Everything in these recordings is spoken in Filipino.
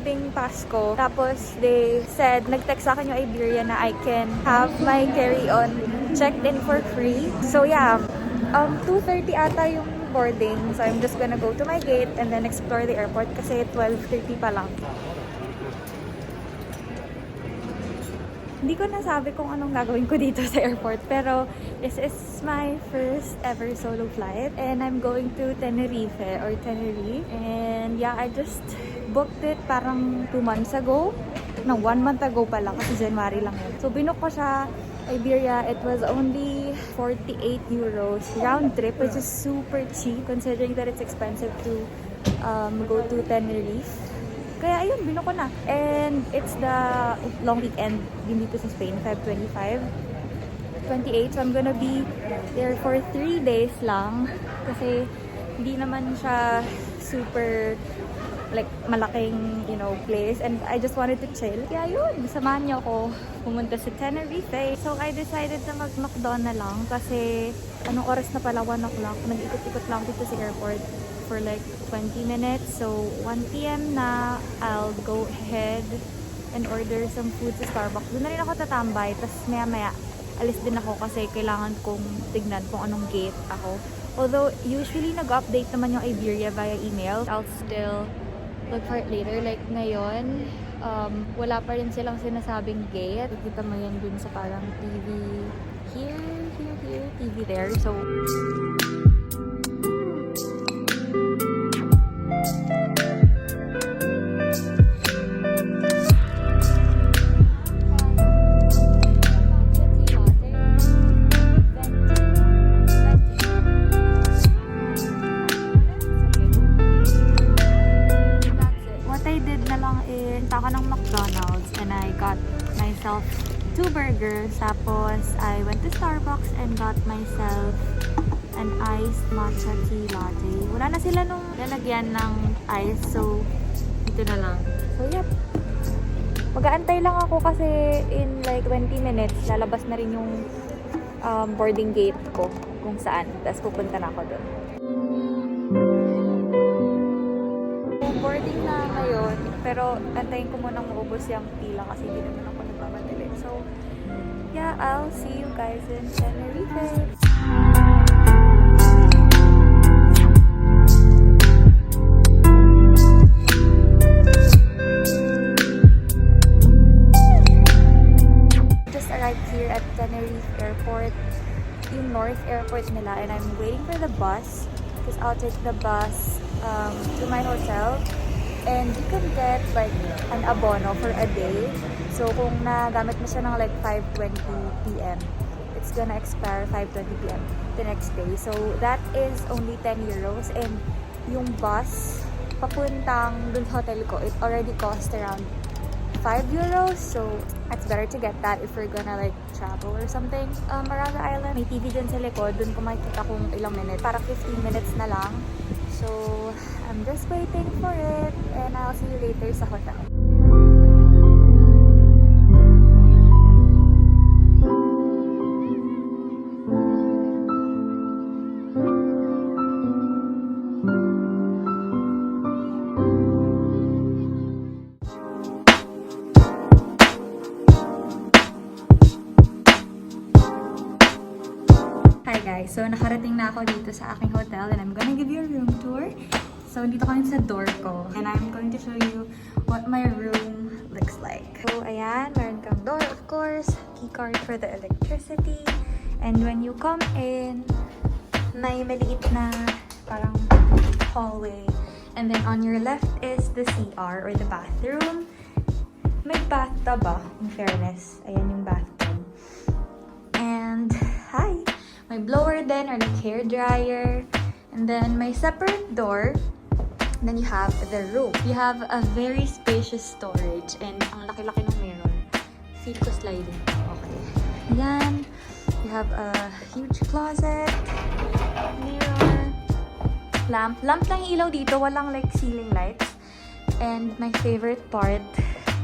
boarding pass ko. Tapos they said, nag-text sa akin yung Iberia na I can have my carry-on checked in for free. So yeah, 2:30 ata yung boarding. So I'm just gonna go to my gate and then explore the airport kasi 12:30 pa lang. Hindi ko nasabi kung anong gagawin ko dito sa airport, pero this is my first ever solo flight and I'm going to Tenerife or Tenerife. And yeah, I just booked it parang 2 months ago. No, 1 month ago pa lang kasi January lang yun. So binook ko siya Iberia. It was only 48 euros round trip, which is super cheap considering that it's expensive to go to Tenerife. Kaya ayun, bino ko na. And it's the long weekend din dito sa Spain, Feb 25, 28. So I'm gonna be there for 3 days lang. Kasi hindi naman siya super like malaking, you know, place. And I just wanted to chill. Kaya yun, samahan niyo ako pumunta sa Tenerife. So I decided na mag-McDo na lang kasi anong oras na pala, 1 o'clock. Nag-ikot-ikot lang dito sa airport for like 20 minutes. So 1 p.m. na, I'll go ahead and order some food sa Starbucks. Doon na rin ako tatambay. Tapos maya-maya alis din ako kasi kailangan kong tignan kung anong gate ako. Although usually nag-update naman yung Iberia via email, I'll still look for it later. Like ngayon, wala pa rin silang sinasabing gate. Kita mo yan dun sa parang TV here, TV there. So ng McDonald's and I got myself 2 burgers. Tapos I went to Starbucks and got myself an iced matcha tea latte. Wala na sila nung lalagyan ng ice, so ito na lang. So yep, mag-aantay lang ako kasi in like 20 minutes lalabas na rin yung boarding gate ko kung saan. Tapos pupunta na ako doon. Boarding na ngayon, pero antayin ko munang maubos yung pila kasi hindi naman ako nagmamadali. So, yeah, I'll see you guys in Tenerife. Just arrived here at Tenerife Airport, yung North Airport nila, and I'm waiting for the bus because I'll take the bus to my hotel. And you can get like an abono for a day. So kung nagamit mo siya ng like 5:20 p.m. it's gonna expire 5:20 p.m. the next day. So that is only 10 euros. And yung bus papuntang dun sa hotel ko, it already cost around 5 euros. So it's better to get that if we're gonna like travel or something around the island. May TV dyan sa likod. Dun ko makikita kung ilang minutes. Para 15 minutes na lang. So I'm just waiting for it and I'll see you later sa hotel. Hi guys, so nakarating na ako dito sa aking hotel and I'm gonna give you a room tour. So, dito kami sa door ko. And I'm going to show you what my room looks like. So, ayan. Meron kang door, of course. Keycard for the electricity. And when you come in, may maliit na parang hallway. And then on your left is the CR or the bathroom. May bathtub in fairness. Ayan yung bathtub. And, hi! May blower din or like hair dryer. And then, may separate door. Then you have the room. You have a very spacious storage and ang laki-laki ng mirror. Feel ko sliding. Okay. Yan. You have a huge closet. Mirror. Lamp. Lamp lang yung ilaw dito. Walang like ceiling lights. And my favorite part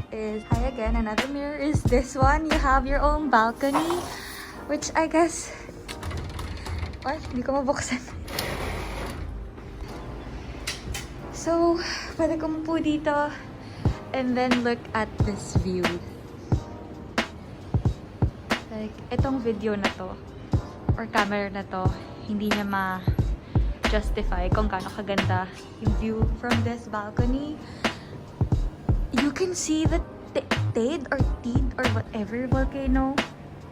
is, hi again, another mirror is this one. You have your own balcony. Which I guess, ay, hindi ko mabuksan. So, pwede ko po dito And then look at this view. Like, itong video na to, or camera na to, hindi niya ma-justify kung gaano kaganda yung view from this balcony. You can see the Tade or Tid or whatever volcano.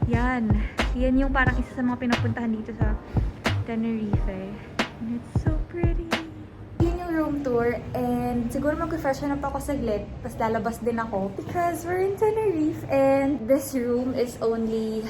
Yan. Yan yung parang isa sa mga pinupuntahan dito sa Tenerife. And it's so pretty. Yun yung room tour. And siguro mag-freshen up ako saglit. Tapos lalabas din ako. Because we're in Tenerife. And this room is only...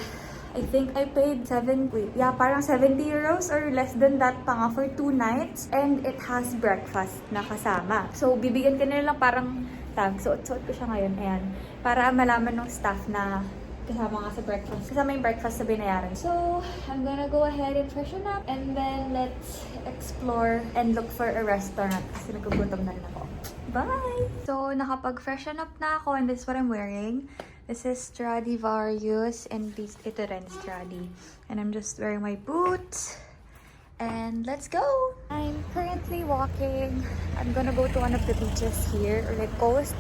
I think I paid parang 70 euros or less than that pa nga for 2 nights. And it has breakfast na kasama. So, bibigyan ka nila lang parang tag. Suot-suot ko siya ngayon. Ayan. Para malaman ng staff na kasama nga sa breakfast. Kasama yung breakfast sa binayaran. So, I'm gonna go ahead and freshen up. And then, let's explore and look for a restaurant. Kasi nagugutom na rin ako. Bye! So, nakapag-freshen up na ako. And this is what I'm wearing. This is Stradivarius and ito rin Stradi. And I'm just wearing my boots. And let's go! I'm currently walking. I'm gonna go to one of the beaches here, or like coast.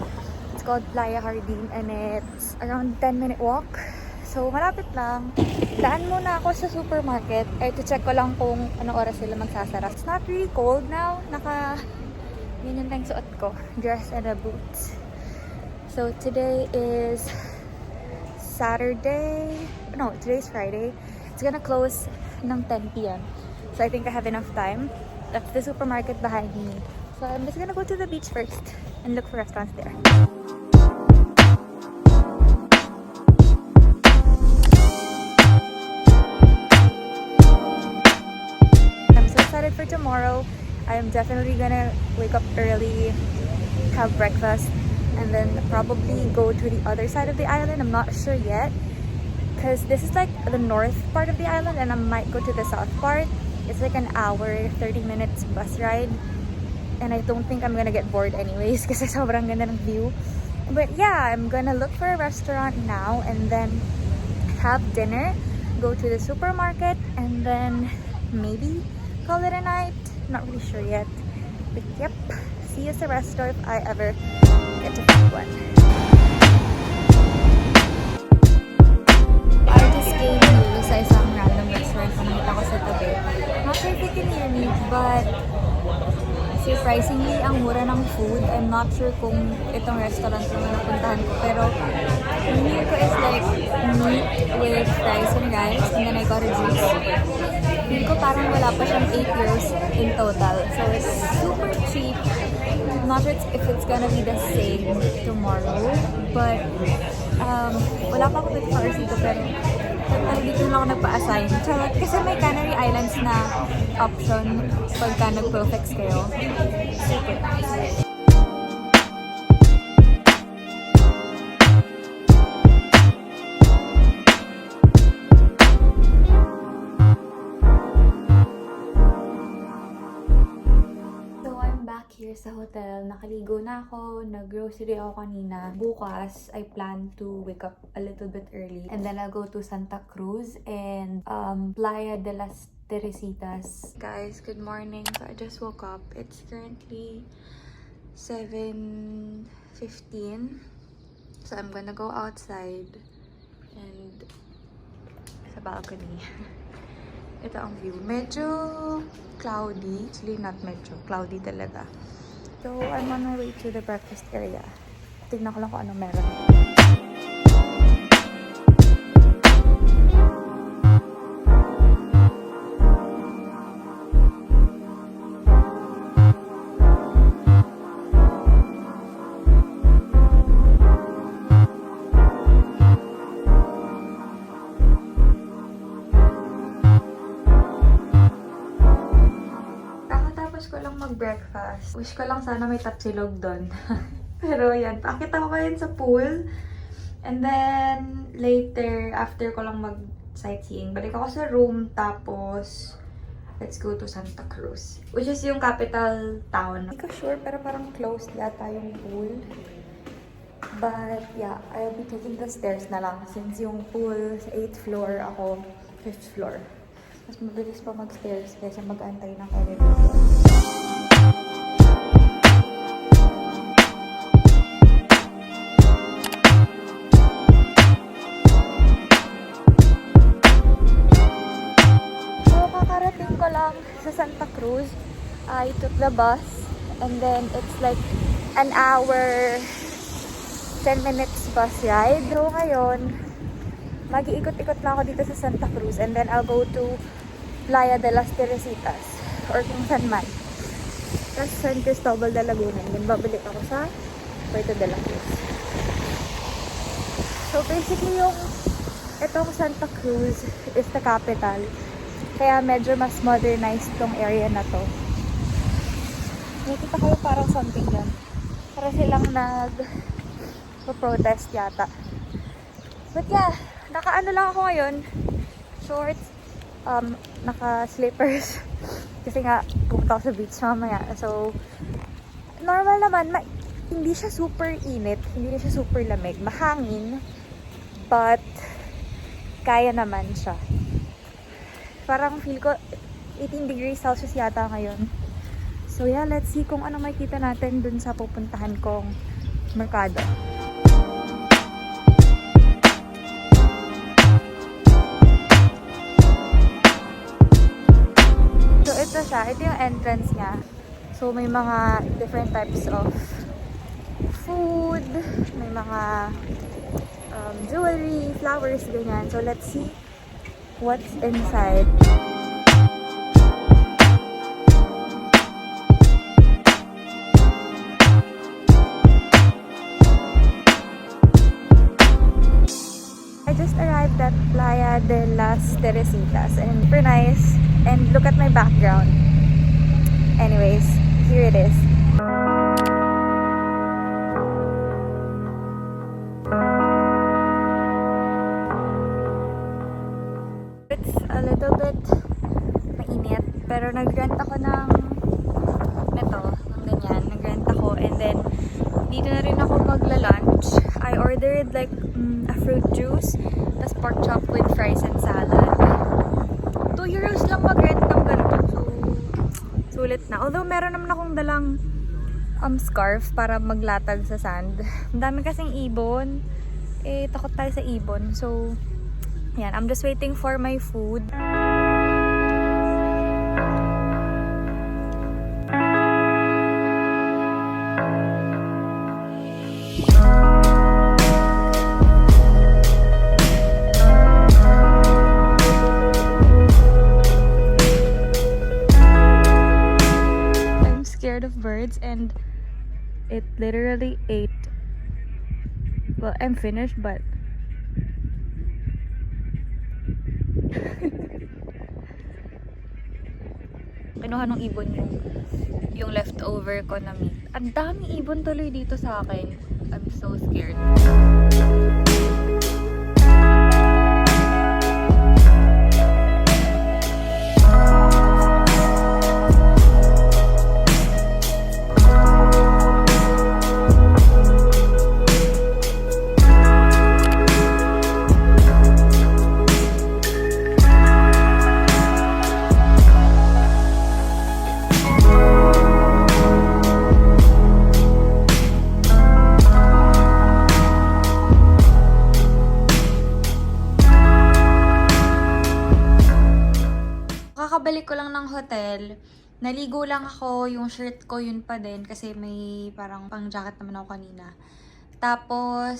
It's called Playa Jardín and it's around 10-minute walk. So malapit lang. Daan muna ako sa supermarket. To check ko lang kung anong oras sila magsasara. It's not really cold now. Ganyan lang suot ko. Dress and a boots. So today is Saturday. No, today's Friday. It's gonna close ng 10 p.m. So I think I have enough time. That's the supermarket behind me. So I'm just gonna go to the beach first and look for restaurants there. I'm so excited for tomorrow. I'm definitely gonna wake up early, have breakfast, and then probably go to the other side of the island. I'm not sure yet because this is like the north part of the island and I might go to the south part. It's like an hour, 30 minutes bus ride. And I don't think I'm gonna get bored anyways kasi sobrang ganda ng view. But yeah, I'm gonna look for a restaurant now and then have dinner, go to the supermarket, and then maybe call it a night. Not really sure yet. But yep, see you sa resto if I ever get to find one. I just came here sa isang random restaurant na nakita ko sa tabi. Not sure if you can hear me, but surprisingly, ang mura ng food. I'm not sure kung itong restaurant yung napuntahan ko. Pero, yung meal ko is like meat with fries and rice. And then I got a juice. Hindi ko parang wala pa siyang 8 euros in total. So, it's super cheap. I'm not sure if it's gonna be the same tomorrow. But, wala pa ako with cars dito. Pero, dito lang ako nagpa-assign. Kasi may Canary Islands na option pagka nag-Profex kayo. Super. Here sa hotel, nakaligo na ako, nag-grocery ako kanina. Bukas, I plan to wake up a little bit early and then I'll go to Santa Cruz and Playa de las Teresitas. Guys, good morning. So I just woke up. It's currently 7:15. So I'm gonna go outside and sa balcony. Ito ang view. Medyo cloudy. Actually, not medyo. Cloudy talaga. So, I'm on my way to the breakfast area. Tignan ko lang kung anong meron. Breakfast. Wish ko lang sana may tapsilog doon. Pero yan, paakit ako ngayon sa pool. And then, later, after ko lang mag-sightseeing, balik ako sa room, tapos, let's go to Santa Cruz. Which is yung capital town. Hindi ko sure, pero parang closed yata yung pool. But, yeah, I'll be taking the stairs na lang. Since yung pool sa 8th floor, ako 5th floor. Mas mabilis pa mag-stairs kaysa mag-antay ng elevator. I took the bus and then it's like an hour 10 minutes bus ride. So ngayon, mag-iikot-ikot lang ako dito sa Santa Cruz and then I'll go to Playa de las Teresitas or kung saan man. Tapos San Cristobal de Laguna and then babalik ako sa Puerto de la Cruz. So basically itong Santa Cruz is the capital. Kaya medyo mas modernized tong area na to. Nakita kayo parang something dyan. Para silang nag-protest yata. But yeah, naka-ano lang ako ngayon. Shorts, naka-slippers. Kasi nga, pupunta ako sa beach mamaya. So, normal naman, hindi siya super init. Hindi siya super lamig. Mahangin. But, kaya naman siya. Parang feel ko 18 degrees Celsius yata ngayon. So yeah, let's see kung ano makikita natin dun sa pupuntahan kong merkado. So ito siya, ito yung entrance niya. So may mga different types of food, may mga jewelry, flowers, ganyan. So let's see what's inside. I just arrived at Playa de las Teresitas and super nice, and look at my background. Anyways, here it is. It's a little bit mainit, pero nag-rent ako ng ganyan. Nag-rent ako and then dito na rin ako magla-lunch. I ordered like a fruit juice, tas pork chop with fries and salad. 2 euros lang mag-rent ng ganito. So, sulit na. Although meron naman akong dalang scarf para maglatag sa sand. Ang dami kasing ibon. Eh, takot tayo sa ibon. So, yan, I'm just waiting for my food. I'm scared of birds and it literally ate. Well, I'm finished, but kinuha ng ibon yung leftover ko na meat. Ang daming ibon tuloy dito sa akin. I'm so scared. Kakabalik ko lang ng hotel, naligo lang ako, yung shirt ko yun pa din kasi may parang pang jacket naman ako kanina. Tapos,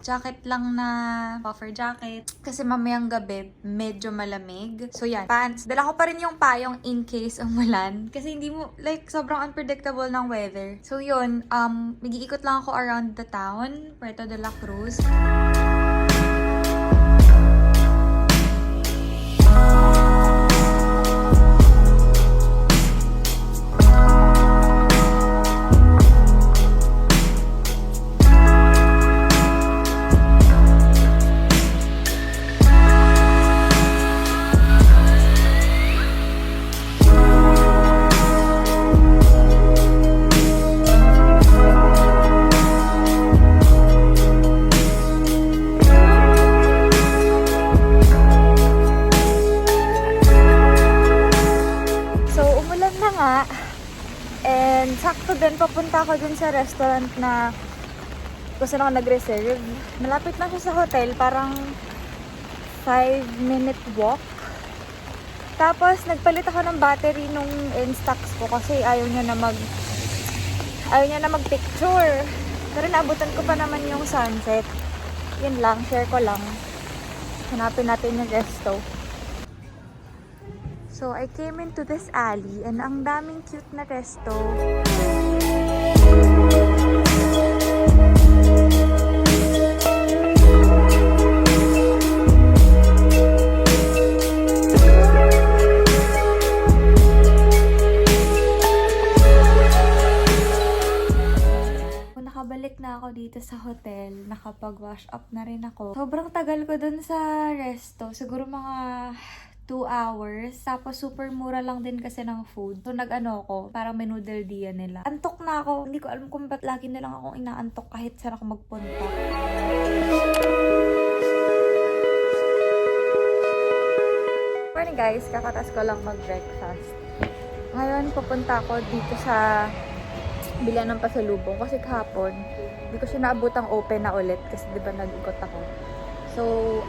jacket lang na puffer jacket kasi mamayang gabi medyo malamig. So yan, pants. Dala ko pa rin yung payong in case umulan kasi hindi mo, like, sobrang unpredictable ng weather. So yun, mag-iikot lang ako around the town, Puerto de la Cruz. And sakto din, papunta ako dun sa restaurant na gusto na ako nag-reserve. Malapit lang siya sa hotel, parang 5-minute walk. Tapos, nagpalit ako ng battery nung Instax ko kasi ayaw niya na mag-picture. Pero naabutan ko pa naman yung sunset. Yun lang, share ko lang. Hanapin natin yung resto. So, I came into this alley and ang daming cute na resto. Nakabalik na ako dito sa hotel. Nakapag-wash up na rin ako. Sobrang tagal ko dun sa resto. Siguro mga 2 hours. Tapos super mura lang din kasi ng food. So nag-ano ako, parang menoodle dia nila. Antok na ako. Hindi ko alam kung ba't lagi na lang akong inaantok kahit saan ako magpunta. Morning guys, kakatas ko lang mag-breakfast. Ngayon pupunta ako dito sa bilihan ng pasalubong kasi kahapon hindi ko siya naabutang open na ulit kasi diba nag-ikot ako. So,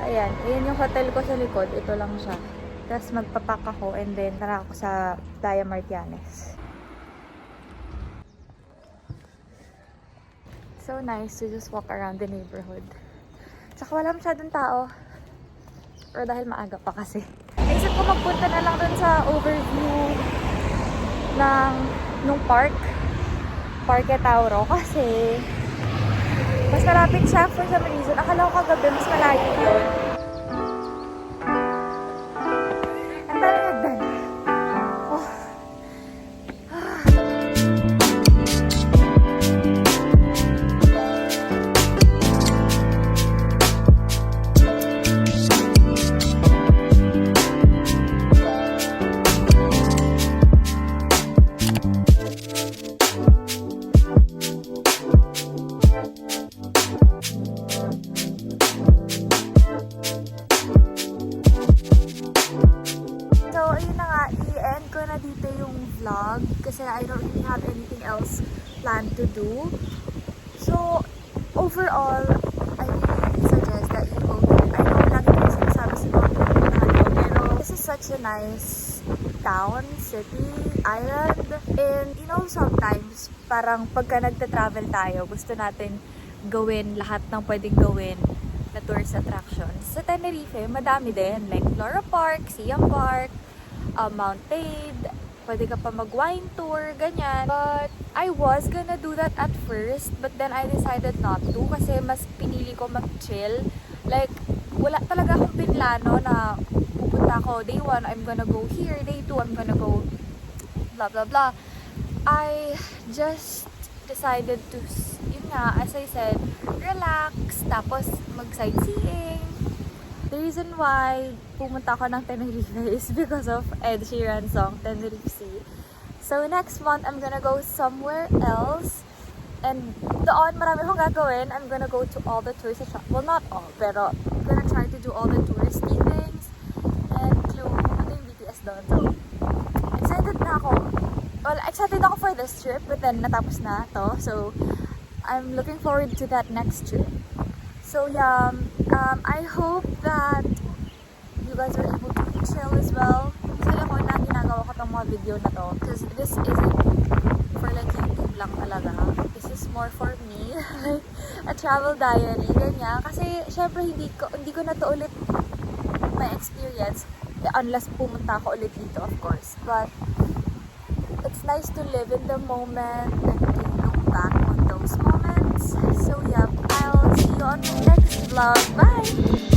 ayan yung hotel ko sa likod. Ito lang siya. Tapos magpapak ako and then tara ako sa Playa Martianes. So nice to just walk around the neighborhood. Saka wala masyadong tao. Or dahil maaga pa kasi. Naisip ko magpunta na lang dun sa overview nung Parque Tauro kasi mas malapit siya for some reason. Akala ko kagabi mas malayo yun. Ang dami hagdan. Oh. I-end ko na dito yung vlog kasi I don't really have anything else planned to do. So, overall, I really suggest that you go there. I know lagi ko sinasabi sa mga pupuntahan, pero this is such a nice town, city, island. And you know, sometimes, parang pagka nagta-travel tayo, gusto natin gawin lahat ng pwedeng gawin na tourist attractions. Sa Tenerife, madami din. Like Flora Park, Siam Park, Mount Tade, pwede ka pa mag-wine tour, ganyan. But I was gonna do that at first, but then I decided not to kasi mas pinili ko mag-chill. Like, wala talaga akong pinlano na pupunta ako. Day 1, I'm gonna go here. Day 2, I'm gonna go blah blah blah. I just decided to, yun nga, as I said, relax, tapos mag-sightseeing. The reason why pumunta ako ng Tenerife is because of Ed Sheeran's song, Tenerife. So next month, I'm gonna go somewhere else. And doon, marami akong gagawin. I'm gonna go to all the tourist attractions. Well, not all, pero I'm gonna try to do all the touristy things. And include yung BTS doon. So, excited na ako. Well, excited ako for this trip, but then natapos na to. So, I'm looking forward to that next trip. So yeah, I hope that you guys were able to chill as well. Masaya ko na ginagawa ko tong mga video na to because this isn't for like YouTube lang talaga. This is more for me, like a travel diary, ganyan. Kasi syempre hindi ko na to ulit my experience unless pumunta ako ulit dito, of course. But it's nice to live in the moment and to look back on those moments. So yeah, I'll see you on the next vlog. Bye!